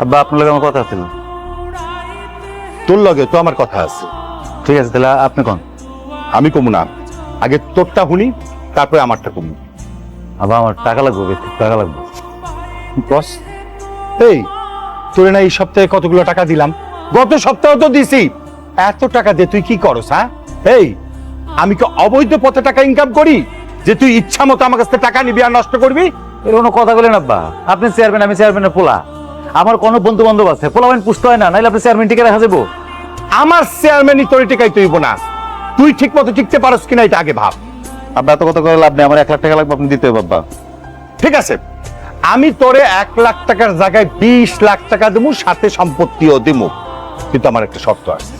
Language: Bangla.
আব্বা আপনার লগে আমার কথা আছে না। তোর লগে তো আমার কথা আছে। ঠিক আছে তাহলে আপনি কোন। আমি কমু না, আগে তোরটা শুনি তারপরে আমারটা কমু। আব্বা আমার টাকা লাগবে, বেশি টাকা লাগবে। বস, এই তোরে না এই সপ্তাহে কতগুলো টাকা দিলাম? গত সপ্তাহে তো দিছি। এত টাকা দিয়ে তুই কি করস? হ্যাঁ, এই আমি কি অবৈধ পথে টাকা ইনকাম করি যে তুই ইচ্ছা মতো আমার কাছ থেকে টাকা নিবি আর নষ্ট করবি? এর কোনো কথা বলেন আব্বা, আপনি চেয়ারম্যান, আমি চেয়ারম্যানের পোলা। আমার কোনো বন্ধু বান্ধব আছে, পোলা বাইন পুষতে হয় না, নাইলে আপনি চেয়ারম্যান টিকে রাখা যাবো। আমার চেয়ারম্যানই তোর টিকাই তুইব না। তুই ঠিক মতো টিকতে পারস কিনা এটা আগে ভাব। আব্বা এত কথা করে লাভ নেই, আমার 1 লাখ টাকা লাগবে, আপনি দিতে হবে আব্বা। ঠিক আছে, আমি তোরে 1 লাখ টাকার জায়গায় 20 লাখ টাকা দেবো, সাথে সম্পত্তিও দেবো, কিন্তু আমার একটা শর্ত আছে।